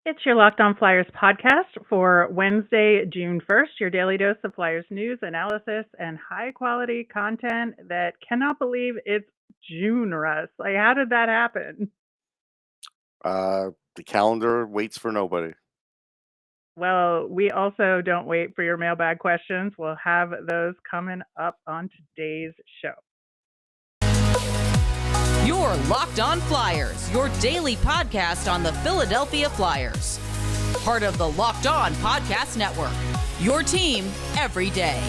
It's your Locked On Flyers podcast for Wednesday, June 1st, your daily dose of Flyers news, analysis, and high quality content that cannot believe it's June, Russ. Like, how did that happen? The calendar waits for nobody. Well, we also don't wait for your mailbag questions. We'll have those coming up on today's show. You're Locked On Flyers, your daily podcast on the Philadelphia Flyers. Part of the Locked On Podcast Network, your team every day.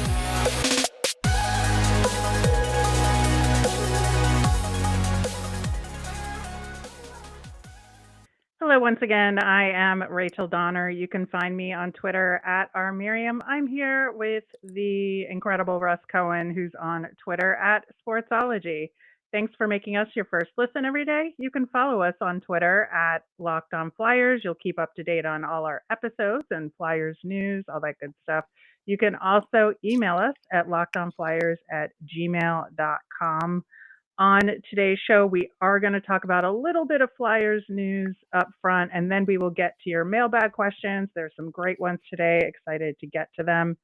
Hello, once again. I am Rachel Donner. You can find me on Twitter at rmiriam. I'm here with the incredible Russ Cohen, who's on Twitter at Sportsology. Thanks for making us your first listen every day. You can follow us on Twitter at Locked On Flyers. You'll keep up to date on all our episodes and Flyers news, all that good stuff. You can also email us at lockedonflyers@gmail.com. On today's show, we are going to talk about a little bit of Flyers news up front, and then we will get to your mailbag questions. There's some great ones today. Excited to get to them.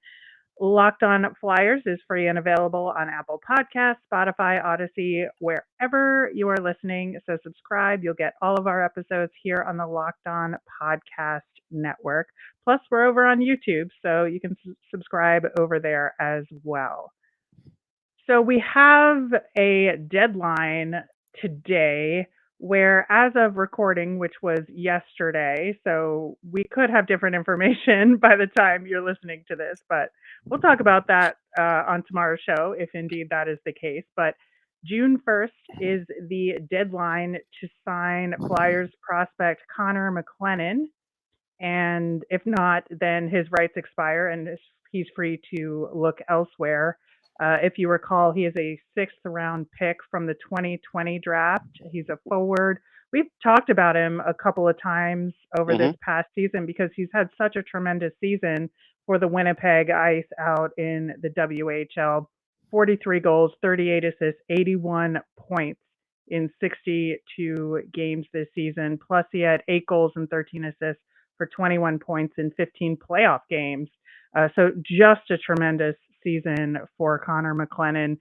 Locked On Flyers is free and available on Apple Podcasts, Spotify, Odyssey, wherever you are listening. So subscribe. You'll get all of our episodes here on the Locked On Podcast Network. Plus, we're over on YouTube, so you can subscribe over there as well. So we have a deadline today where, as of recording, which was yesterday, so we could have different information by the time you're listening to this, but we'll talk about that on tomorrow's show, if indeed that is the case. But June 1st is the deadline to sign Flyers prospect Connor McClennon. And if not, then his rights expire and he's free to look elsewhere. If you recall, he is a sixth round pick from the 2020 draft. He's a forward. We've talked about him a couple of times over this past season because he's had such a tremendous season for the Winnipeg Ice out in the WHL. 43 goals, 38 assists, 81 points in 62 games this season. Plus, he had 8 goals and 13 assists for 21 points in 15 playoff games. So just a tremendous season for Connor McClennon.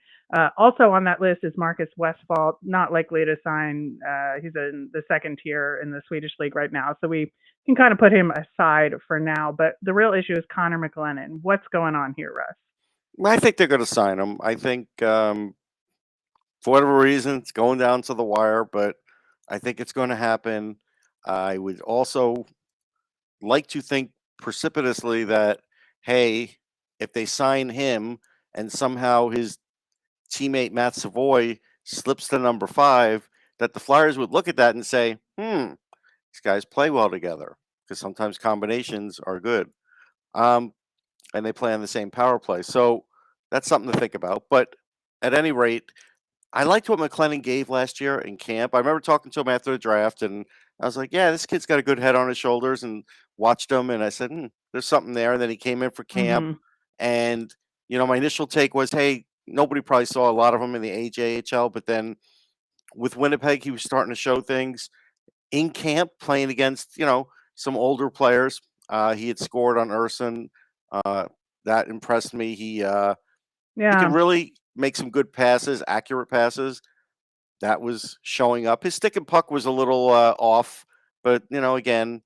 Also on that list is Marcus Westphal, not likely to sign. He's in the second tier in the Swedish league right now, so we can kind of put him aside for now. But the real issue is Connor McClennon. What's going on here, Russ? I think they're going to sign him. I think for whatever reason, it's going down to the wire, but I think it's going to happen. I would also like to think precipitously that, hey, if they sign him and somehow his teammate Matt Savoy slips to number 5, that the Flyers would look at that and say, these guys play well together, because sometimes combinations are good. And they play on the same power play. So that's something to think about. But at any rate, I liked what McClennon gave last year in camp. I remember talking to him after the draft, and I was like, yeah, this kid's got a good head on his shoulders, and watched him, and I said, there's something there. And then he came in for camp, and, my initial take was, hey, nobody probably saw a lot of him in the AJHL, but then with Winnipeg, he was starting to show things in camp, playing against, some older players. He had scored on Urson. That impressed me. He can really make some good passes, accurate passes. That was showing up. His stick and puck was a little off, but again,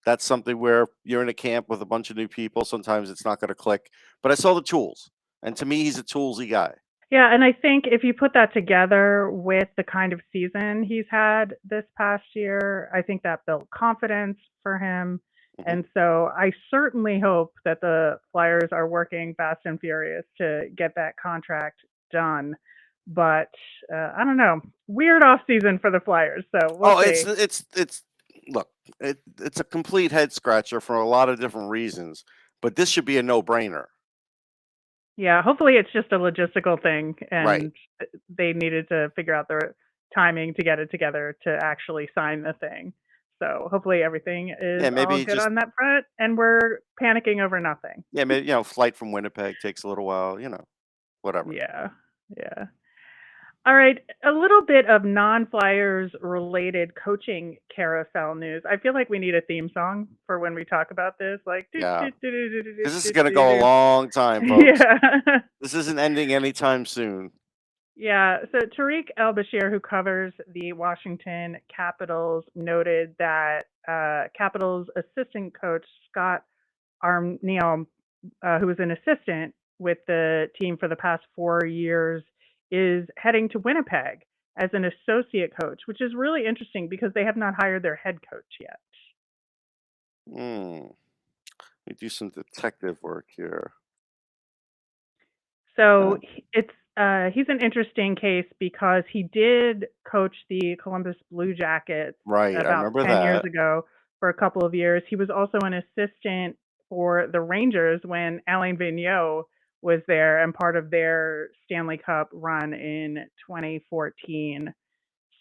that's something where you're in a camp with a bunch of new people. Sometimes it's not going to click. But I saw the tools, and to me, he's a toolsy guy. Yeah, and I think if you put that together with the kind of season he's had this past year, I think that built confidence for him. And so I certainly hope that the Flyers are working fast and furious to get that contract done. But I don't know, weird off season for the Flyers. So we'll see. It's look, it's a complete head scratcher for a lot of different reasons. But this should be a no-brainer. Yeah, hopefully it's just a logistical thing, and Right. they needed to figure out the timing to get it together to actually sign the thing. So hopefully everything is all good on that front, and we're panicking over nothing. Yeah, maybe flight from Winnipeg takes a little while, whatever. Yeah. All right, a little bit of non-Flyers related coaching carousel news. I feel like we need a theme song for when we talk about this, like do Yeah, do do do do do because this is do going to do go a do. long time, folks. Yeah. This isn't ending anytime soon. Yeah, so Tariq El-Bashir, who covers the Washington Capitals, noted that Capitals assistant coach Scott Arniel, who was an assistant with the team for the past 4 years, is heading to Winnipeg as an associate coach, which is really interesting because they have not hired their head coach yet. Hmm. Let me do some detective work here. So he's an interesting case because he did coach the Columbus Blue Jackets Right, I about remember 10 years that. ago for a couple of years. He was also an assistant for the Rangers when Alain Vigneault was there and part of their Stanley Cup run in 2014.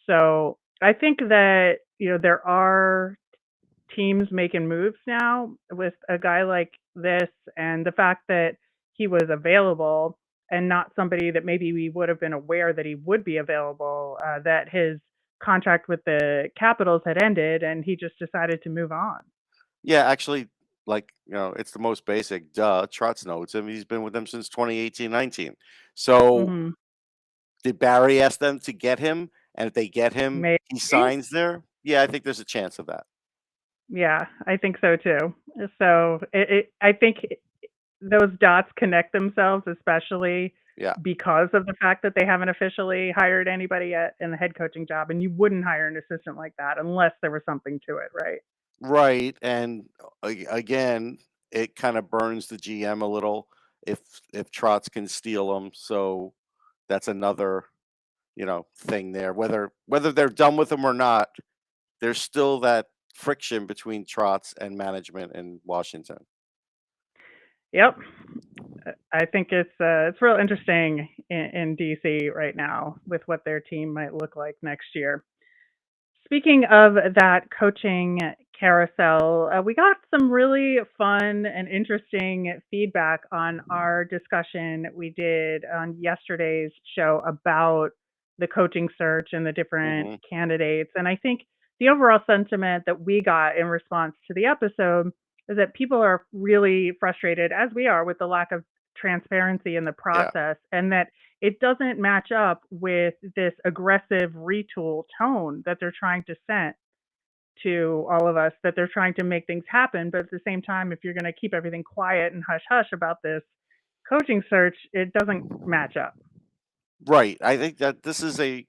So I think that, there are teams making moves now with a guy like this, and the fact that he was available and not somebody that maybe we would have been aware that he would be available, that his contract with the Capitals had ended and he just decided to move on. Yeah, actually, like, it's the most basic. Duh, Trotz knows him. He's been with them since 2018-19. So Hmm. did Barry ask them to get him? And if they get him, Maybe. he signs there? Yeah, I think there's a chance of that. Yeah, I think so too. So I think those dots connect themselves, especially Yeah. because of the fact that they haven't officially hired anybody yet in the head coaching job. And you wouldn't hire an assistant like that unless there was something to it, right? Right. And again, it kind of burns the GM a little if Trotz can steal them. So that's another, thing there. Whether they're done with him or not, there's still that friction between Trotz and management in Washington. Yep. I think it's real interesting in DC right now with what their team might look like next year. Speaking of that coaching carousel, we got some really fun and interesting feedback on our discussion we did on yesterday's show about the coaching search and the different Hmm. candidates. And I think the overall sentiment that we got in response to the episode is that people are really frustrated, as we are, with the lack of transparency in the Yeah. process, and that it doesn't match up with this aggressive retool tone that they're trying to send to all of us, that they're trying to make things happen. But at the same time, if you're going to keep everything quiet and hush hush about this coaching search, it doesn't match up. Right. I think that this is a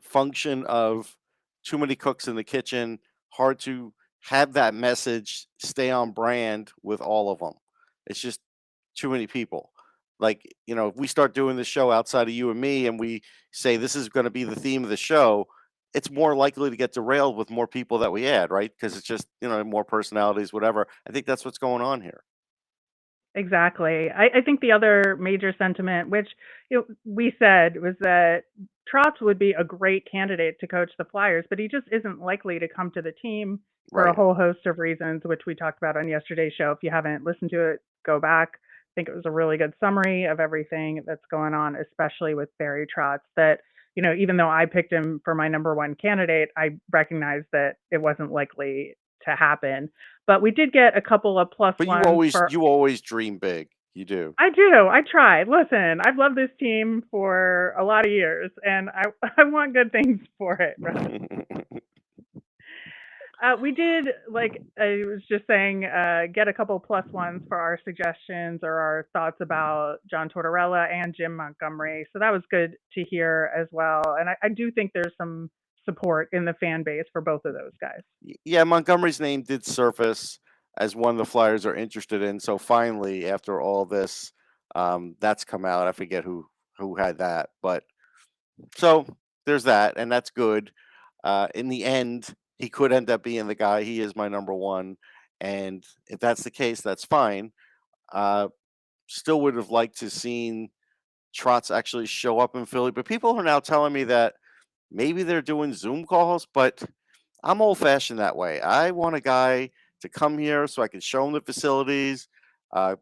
function of too many cooks in the kitchen, hard to have that message stay on brand with all of them. It's just too many people. Like, if we start doing the show outside of you and me and we say this is going to be the theme of the show, it's more likely to get derailed with more people that we add, right? Because it's just, more personalities, whatever. I think that's what's going on here. Exactly. I think the other major sentiment, which we said, was that Trotz would be a great candidate to coach the Flyers, but he just isn't likely to come to the team for a Right. whole host of reasons, which we talked about on yesterday's show. If you haven't listened to it, go back. I think it was a really good summary of everything that's going on, especially with Barry Trotz. That, even though I picked him for my number one candidate, I recognized that it wasn't likely to happen. But we did get a couple of plus But ones for. you always dream big. You do. I do. I try. Listen, I've loved this team for a lot of years, and I want good things for it, Russ. We did, like I was just saying, get a couple plus ones for our suggestions or our thoughts about John Tortorella and Jim Montgomery. So that was good to hear as well. And I do think there's some support in the fan base for both of those guys. Yeah, Montgomery's name did surface as one the Flyers are interested in. So finally, after all this, that's come out. I forget who had that, but so there's that, and that's good. In the end, he could end up being the guy. He is my number one, and if that's the case, that's fine. Uh, Still would have liked to seen Trotz actually show up in Philly, but people are now telling me that maybe they're doing Zoom calls, but I'm old fashioned that way. I want a guy to come here so I can show him the facilities, uh,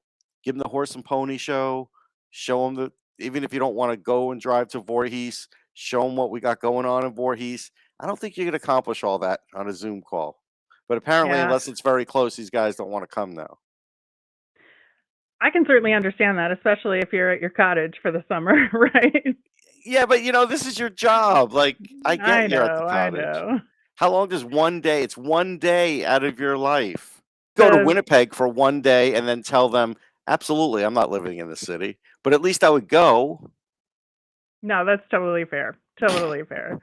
give him the horse and pony show, show him even if you don't want to go and drive to Voorhees, show them what we got going on in Voorhees. I don't think you can accomplish all that on a Zoom call. But apparently, Yeah. unless it's very close, these guys don't want to come now. I can certainly understand that, especially if you're at your cottage for the summer, right? Yeah, but this is your job. Like, I get you're at the I cottage. know. How long does one day? It's one day out of your life. Go to The- Winnipeg for one day and then tell them, absolutely, I'm not living in the city, but at least I would go. No, that's totally fair. Totally fair.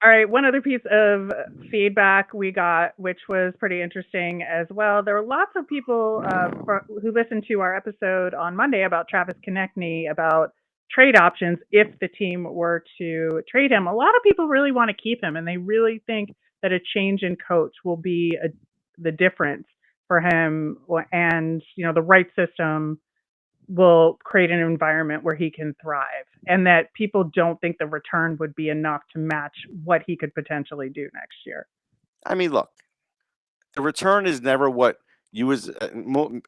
All right, one other piece of feedback we got, which was pretty interesting as well. There were lots of people who listened to our episode on Monday about Travis Konechny, about trade options if the team were to trade him. A lot of people really want to keep him, and they really think that a change in coach will be the difference for him, and the right system will create an environment where he can thrive, and that people don't think the return would be enough to match what he could potentially do next year. I mean, look, the return is never what you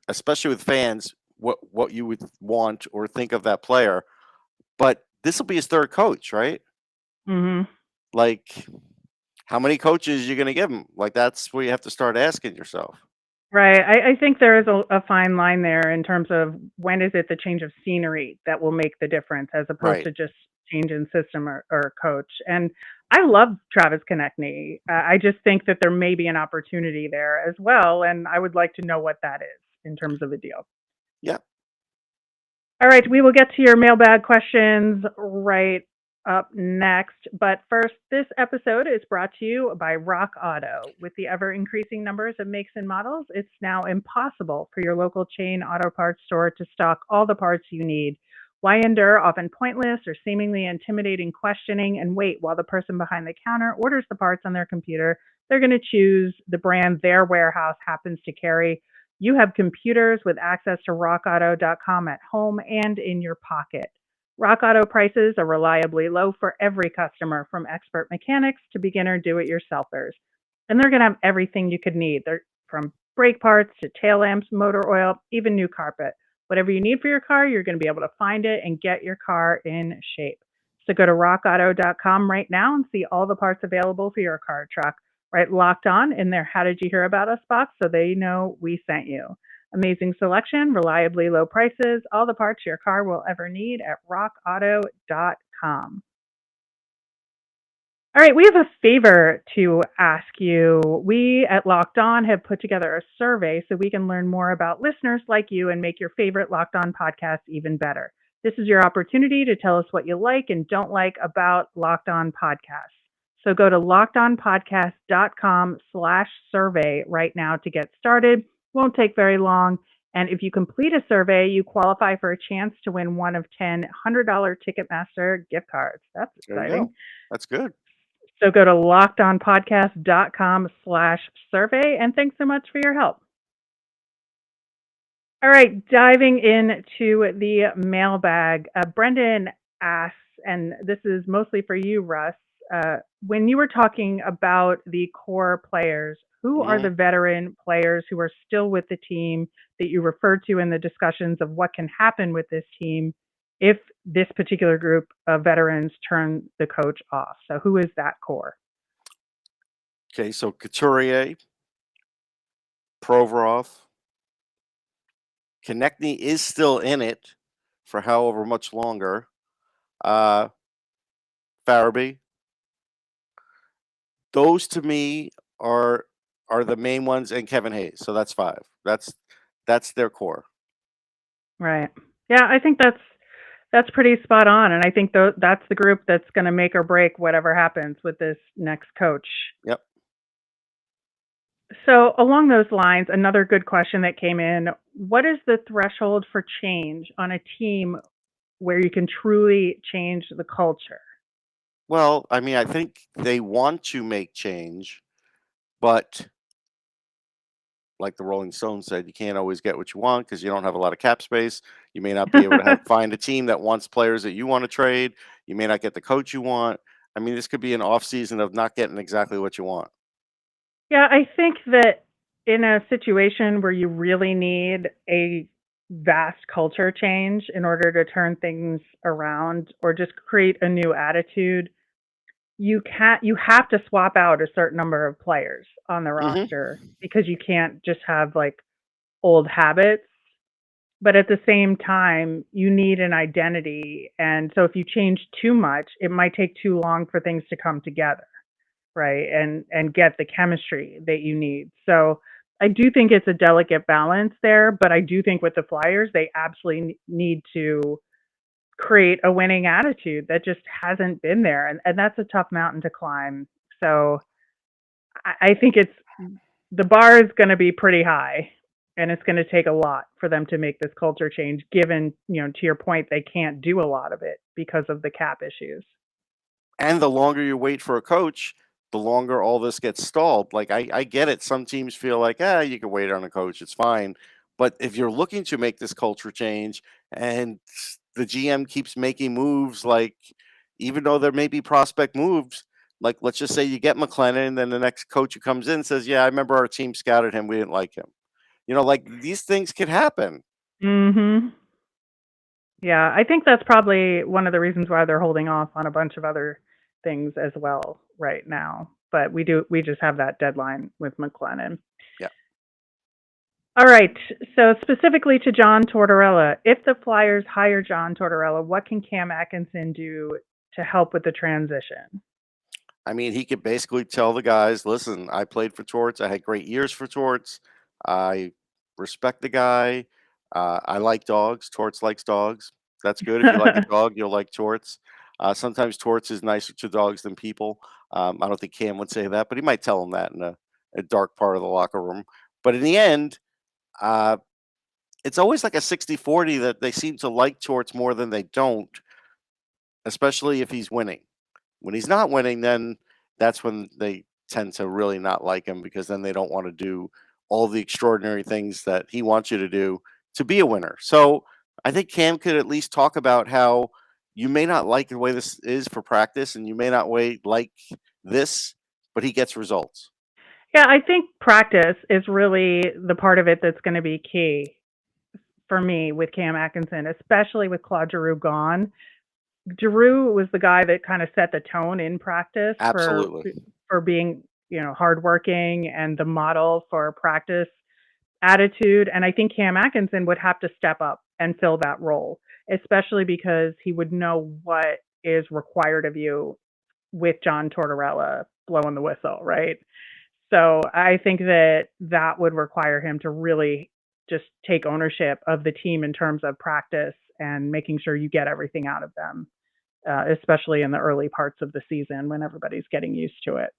especially with fans, what you would want or think of that player. But this will be his third coach, right? Mm-hmm. Like, how many coaches are you going to give him? Like, that's where you have to start asking yourself. Right. I think there is a fine line there in terms of when is it the change of scenery that will make the difference as opposed Right. to just change in system or coach. And I love Travis Konechny. I just think that there may be an opportunity there as well. And I would like to know what that is in terms of a deal. Yeah. All right, we will get to your mailbag questions right up next. But first, this episode is brought to you by Rock Auto. With the ever increasing numbers of makes and models, it's now impossible for your local chain auto parts store to stock all the parts you need. Why endure often pointless or seemingly intimidating questioning and wait while the person behind the counter orders the parts on their computer? They're going to choose the brand their warehouse happens to carry. You have computers with access to rockauto.com at home and in your pocket. Rock Auto prices are reliably low for every customer, from expert mechanics to beginner do-it-yourselfers. And they're going to have everything you could need. They're from brake parts to tail lamps, motor oil, even new carpet. Whatever you need for your car, you're going to be able to find it and get your car in shape. So go to rockauto.com right now and see all the parts available for your car or truck. Right, locked on in their How Did You Hear About Us box so they know we sent you. Amazing selection, reliably low prices, all the parts your car will ever need at rockauto.com. All right, we have a favor to ask you. We at Locked On have put together a survey so we can learn more about listeners like you and make your favorite Locked On podcast even better. This is your opportunity to tell us what you like and don't like about Locked On podcasts. So go to lockedonpodcast.com/survey right now to get started. Won't take very long. And if you complete a survey, you qualify for a chance to win one of 10 $100 Ticketmaster gift cards. That's There you exciting. go. That's good. So go to lockedonpodcast.com/survey. And thanks so much for your help. All right, diving into the mailbag. Brendan asks, and this is mostly for you, Russ, when you were talking about the core players, who are the veteran players who are still with the team that you referred to in the discussions of what can happen with this team if this particular group of veterans turn the coach off? So who is that core? Okay, so Couturier, Provorov, Konechny is still in it for however much longer. Farabee. Those to me are the main ones, and Kevin Hayes. So that's 5. That's their core. Right. Yeah, I think that's pretty spot on, and I think that's the group that's going to make or break whatever happens with this next coach. Yep. So along those lines, another good question that came in: what is the threshold for change on a team where you can truly change the culture? Well, I mean, I think they want to make change, but like the Rolling Stones said, you can't always get what you want because you don't have a lot of cap space. You may not be able to find a team that wants players that you want to trade. You may not get the coach you want. I mean, this could be an off season of not getting exactly what you want. Yeah, I think that in a situation where you really need a vast culture change in order to turn things around or just create a new attitude, you have to swap out a certain number of players on the Hmm. roster because you can't just have like old habits. But at the same time, you need an identity. And so if you change too much, it might take too long for things to come together, right? And get the chemistry that you need. So I do think it's a delicate balance there, but I do think with the Flyers, they absolutely need to create a winning attitude that just hasn't been there. And that's a tough mountain to climb. So I think it's the bar is going to be pretty high, and it's going to take a lot for them to make this culture change, given, to your point, they can't do a lot of it because of the cap issues. And the longer you wait for a coach, the longer all this gets stalled. Like I get it. Some teams feel like, you can wait on a coach, it's fine. But if you're looking to make this culture change and the GM keeps making moves, like even though there may be prospect moves, like let's just say you get McClennon, and then the next coach who comes in says, "Yeah, I remember our team scouted him. We didn't like him." Like these things could happen. Mhm. Yeah, I think that's probably one of the reasons why they're holding off on a bunch of other things as well right now. But we just have that deadline with McClennon. Yeah. All right. So specifically to John Tortorella, if the Flyers hire John Tortorella, what can Cam Atkinson do to help with the transition? I mean, he could basically tell the guys, listen, I played for Torts. I had great years for Torts. I respect the guy. I like dogs. Torts likes dogs. That's good. If you like a dog, you'll like Torts. Sometimes Torts is nicer to dogs than people. I don't think Cam would say that, but he might tell them that in a dark part of the locker room. But in the end, uh, it's always like a 60-40 that they seem to like Torts more than they don't, especially if he's winning. When he's not winning, then that's when they tend to really not like him because then they don't want to do all the extraordinary things that he wants you to do to be a winner. So I think Cam could at least talk about how you may not like the way this is for practice and you may not like this, but he gets results. Yeah, I think practice is really the part of it that's going to be key for me with Cam Atkinson, especially with Claude Giroux gone. Giroux was the guy that kind of set the tone in practice Absolutely. for being, hardworking and the model for practice attitude. And I think Cam Atkinson would have to step up and fill that role, especially because he would know what is required of you with John Tortorella blowing the whistle, right? So I think that would require him to really just take ownership of the team in terms of practice and making sure you get everything out of them, especially in the early parts of the season when everybody's getting used to it.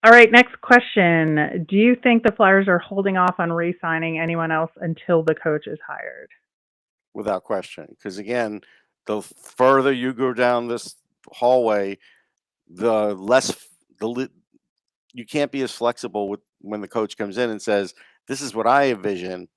All right, next question. Do you think the Flyers are holding off on re-signing anyone else until the coach is hired? Without question. Because again, the further you go down this hallway, the less you can't be as flexible with when the coach comes in and says, "This is what I envision."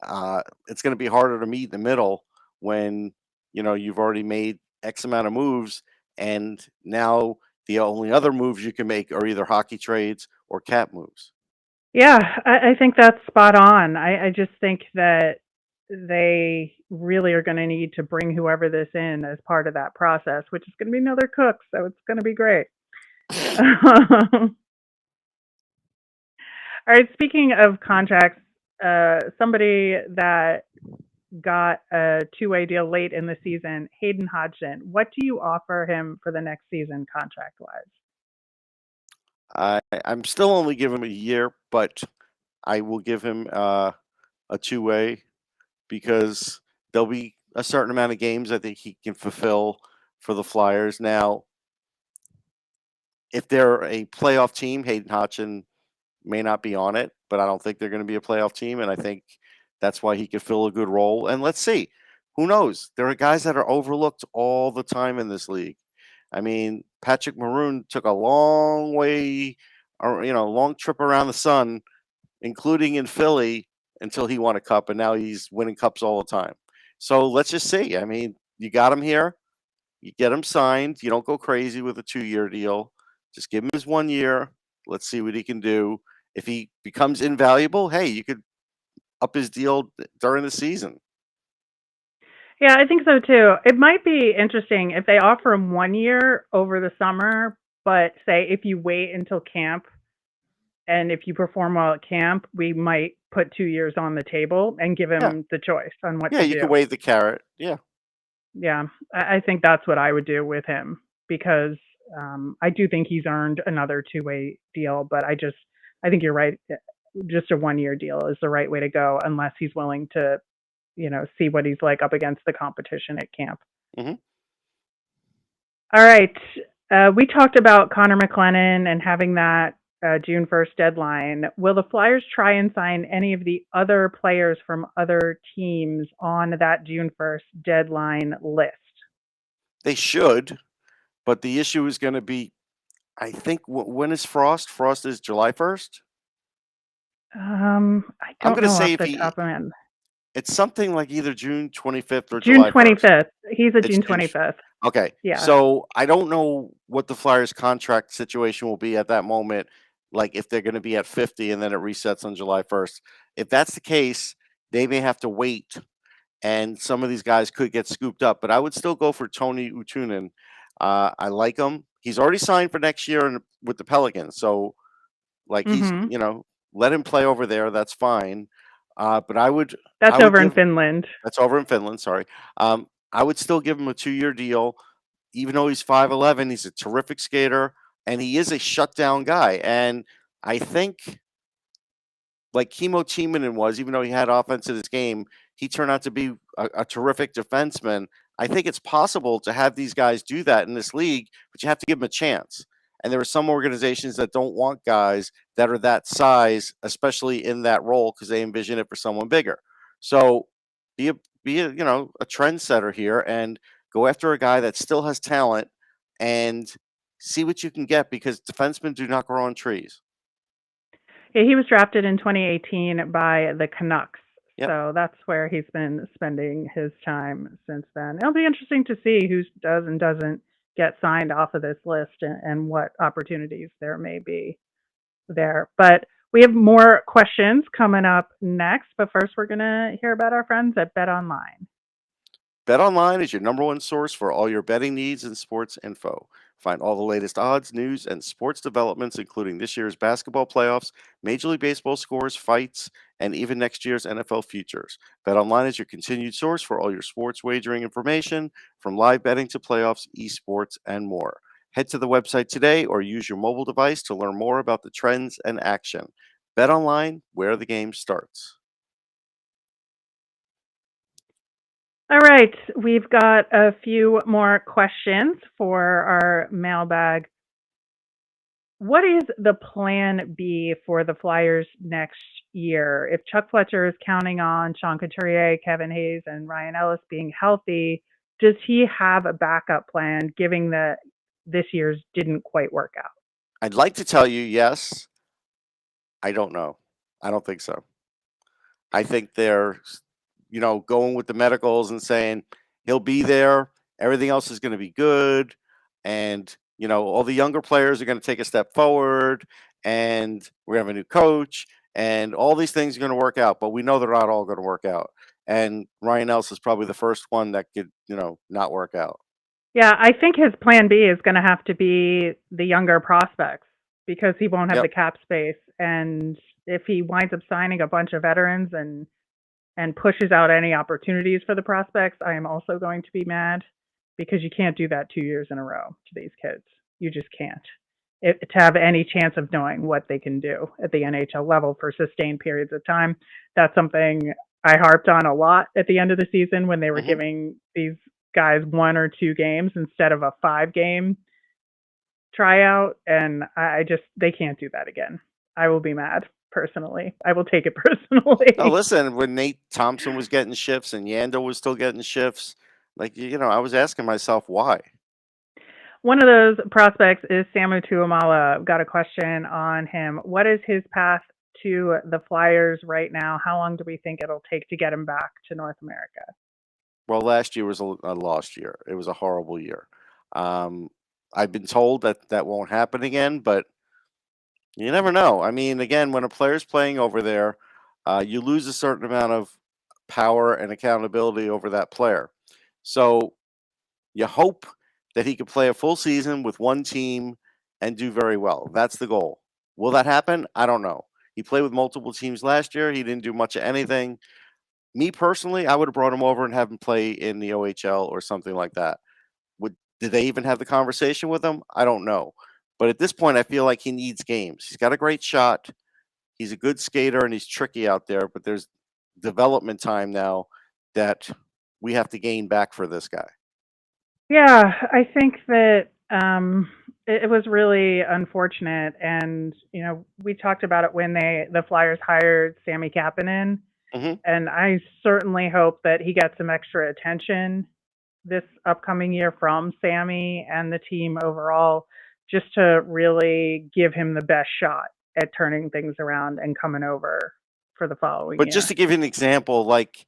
It's going to be harder to meet in the middle when you've already made X amount of moves, and now the only other moves you can make are either hockey trades or cap moves. Yeah, I think that's spot on. I just think that they really are going to need to bring whoever this in as part of that process, which is going to be another cook. So it's going to be great. All right, speaking of contracts, somebody that got a two-way deal late in the season, Hayden Hodgson. What do you offer him for the next season contract-wise? I'm still only giving him a year, but I will give him a two-way because there'll be a certain amount of games I think he can fulfill for the Flyers. Now, if they're a playoff team, Hayden Hodgson may not be on it, but I don't think they're going to be a playoff team, and I think that's why he could fill a good role. And let's see, who knows? There are guys that are overlooked all the time in this league. I mean, Patrick Maroon took a long way, or long trip around the sun, including in Philly, until he won a cup, and now he's winning cups all the time. So let's just see. I mean, you got him here. You get him signed. You don't go crazy with a 2-year deal. Just give him his 1 year. Let's see what he can do. If he becomes invaluable, hey, you could up his deal during the season. Yeah, I think so too. It might be interesting if they offer him 1 year over the summer, but say if you wait until camp and if you perform well at camp, we might put 2 years on the table and give Yeah, him the choice on what yeah, to you can do. wave the carrot. Yeah, Yeah, I think that's what I would do with him because I do think he's earned another two-way deal, but I think you're right. Just a 1 year deal is the right way to go unless he's willing to, see what he's like up against the competition at camp. hmm All right. We talked about Connor McClennon and having that June 1st deadline. Will the Flyers try and sign any of the other players from other teams on that June 1st deadline list? they should, but the issue is going to be, I think, when is Frost? Frost is July 1st. I I'm don't going to know say off if the top of my head. it's something like either June 25th or June July 1st. 25th. He's a It's June 25th. okay. Yeah. So I don't know what the Flyers contract situation will be at that moment. Like if they're going to be at 50 and then it resets on July 1st. If that's the case, they may have to wait and some of these guys could get scooped up. But I would still go for Tony Utunen. I like him. He's already signed for next year with the Pelicans. So like he's, Mhm. let him play over there. That's fine. But That's I would over in give Finland. that's over in Finland. Sorry. I would still give him a 2-year deal, even though he's 5'11". He's a terrific skater, and he is a shutdown guy. And I think, like Kimmo Timonen was, even though he had offense in his game, he turned out to be a terrific defenseman. I think it's possible to have these guys do that in this league, but you have to give them a chance. And there are some organizations that don't want guys that are that size, especially in that role, because they envision it for someone bigger. So be a a trendsetter here and go after a guy that still has talent and see what you can get because defensemen do not grow on trees. Yeah, he was drafted in 2018 by the Canucks. Yep. So that's where he's been spending his time since then. It'll be interesting to see who does and doesn't get signed off of this list and what opportunities there may be there. But we have more questions coming up next. But first, we're going to hear about our friends at Bet Online. BetOnline is your number one source for all your betting needs and sports info. Find all the latest odds, news, and sports developments, including this year's basketball playoffs, Major League Baseball scores, fights, and even next year's NFL futures. BetOnline is your continued source for all your sports wagering information, from live betting to playoffs, esports, and more. Head to the website today or use your mobile device to learn more about the trends and action. BetOnline, where the game starts. All right, we've got a few more questions for our mailbag. What is the plan B for the Flyers next year? If Chuck Fletcher is counting on Sean Couturier, Kevin Hayes, and Ryan Ellis being healthy, does he have a backup plan given that this year's didn't quite work out? I'd like to tell you yes. I don't know. I don't think so. I think they're, going with the medicals and saying he'll be there. Everything else is going to be good. And, all the younger players are going to take a step forward and we have a new coach and all these things are going to work out. But we know they're not all going to work out. And Ryan Ellis is probably the first one that could, not work out. Yeah, I think his plan B is going to have to be the younger prospects because he won't have Yep. the cap space. And if he winds up signing a bunch of veterans and pushes out any opportunities for the prospects, I am also going to be mad because you can't do that 2 years in a row to these kids. You just can't. To have any chance of knowing what they can do at the NHL level for sustained periods of time. That's something I harped on a lot at the end of the season when they were giving these guys 1 or 2 games instead of a 5-game tryout. And they can't do that again. I will be mad. Personally, I will take it personally. Oh, listen, when Nate Thompson was getting shifts and Yandel was still getting shifts, I was asking myself why. One of those prospects is Samu Tuomaala. I've got a question on him. What is his path to the Flyers right now? How long do we think it'll take to get him back to North America? Well, last year was a lost year. It was a horrible year. I've been told that won't happen again, but you never know. I mean, again, when a player's playing over there, you lose a certain amount of power and accountability over that player. So you hope that he could play a full season with one team and do very well. That's the goal. Will that happen? I don't know. He played with multiple teams last year. He didn't do much of anything. Me personally, I would have brought him over and have him play in the OHL or something like that. Did they even have the conversation with him? I don't know. But at this point, I feel like he needs games. He's got a great shot. He's a good skater and he's tricky out there, but there's development time now that we have to gain back for this guy. Yeah, I think that it was really unfortunate, and we talked about it when the Flyers hired Sami Kapanen, and I certainly hope that he gets some extra attention this upcoming year from Sammy and the team overall, just to really give him the best shot at turning things around and coming over for the following But year. just to give you an example, like,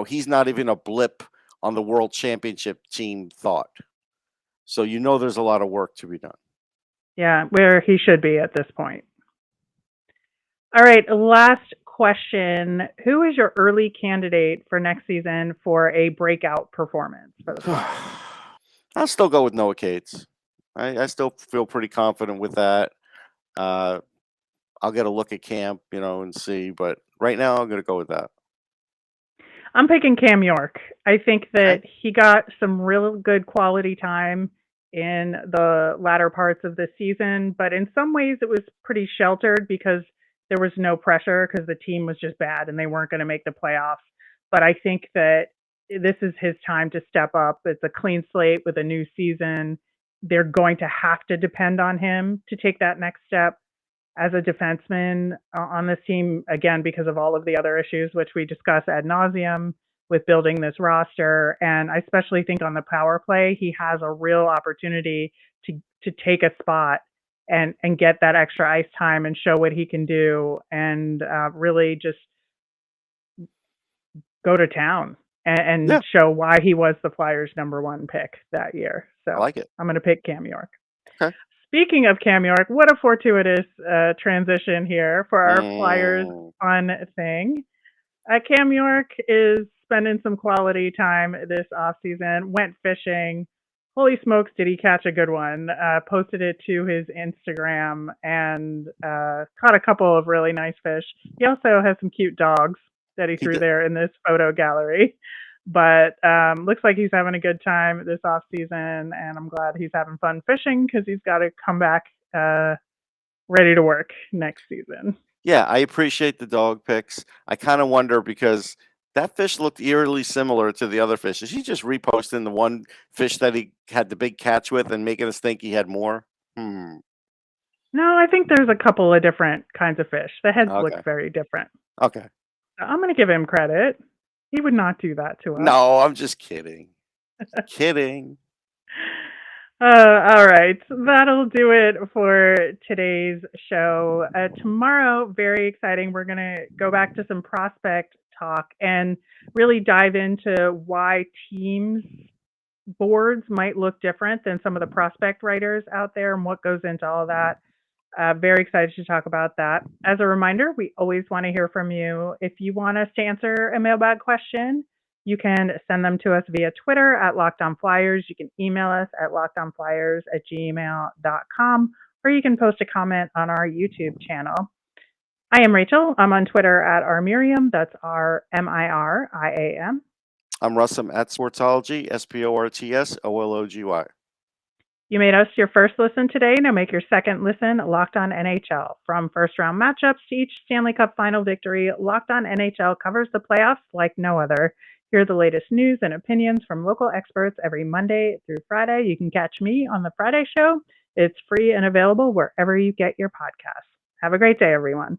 he's not even a blip on the World Championship team thought. So there's a lot of work to be done. Yeah, where he should be at this point. All right, last question. Who is your early candidate for next season for a breakout performance for the Flyers? I'll still go with Noah Cates. I still feel pretty confident with that. I'll get a look at camp, and see. But right now, I'm going to go with that. I'm picking Cam York. I think that he got some real good quality time in the latter parts of the season, but in some ways it was pretty sheltered because there was no pressure because the team was just bad and they weren't going to make the playoffs. But I think that this is his time to step up. It's a clean slate with a new season. They're going to have to depend on him to take that next step as a defenseman on this team, again, because of all of the other issues, which we discuss ad nauseum with building this roster. And I especially think on the power play, he has a real opportunity to take a spot and get that extra ice time and show what he can do and really just go to town and show why he was the Flyers' #1 pick that year. So I like it. I'm going to pick Cam York. Okay. Speaking of Cam York, what a fortuitous transition here for our Flyers fun thing. Cam York is spending some quality time this offseason, went fishing. Holy smokes, did he catch a good one. Posted it to his Instagram and caught a couple of really nice fish. He also has some cute dogs that he threw there in this photo gallery. But looks like he's having a good time this off season, and I'm glad he's having fun fishing because he's got to come back ready to work next season. Yeah, I appreciate the dog pics. I kind of wonder because that fish looked eerily similar to the other fish. Is he just reposting the one fish that he had the big catch with and making us think he had more? No, I think there's a couple of different kinds of fish. The heads look very different. Okay. I'm going to give him credit. He would not do that to us. No, I'm just kidding. Kidding. All right. That'll do it for today's show. Tomorrow, very exciting. We're going to go back to some prospect talk and really dive into why teams' boards might look different than some of the prospect writers out there and what goes into all that. Very excited to talk about that. As a reminder, we always want to hear from you. If you want us to answer a mailbag question, you can send them to us via Twitter at LockedOnFlyers. You can email us at lockedonflyers@gmail.com, or you can post a comment on our YouTube channel. I am Rachel. I'm on Twitter at rmiriam. That's RMIRIAM. I'm Russ. I'm at Sportsology, SPORTSOLOGY. You made us your first listen today. Now make your second listen Locked On NHL. From first-round matchups to each Stanley Cup final victory, Locked On NHL covers the playoffs like no other. Hear the latest news and opinions from local experts every Monday through Friday. You can catch me on the Friday show. It's free and available wherever you get your podcasts. Have a great day, everyone.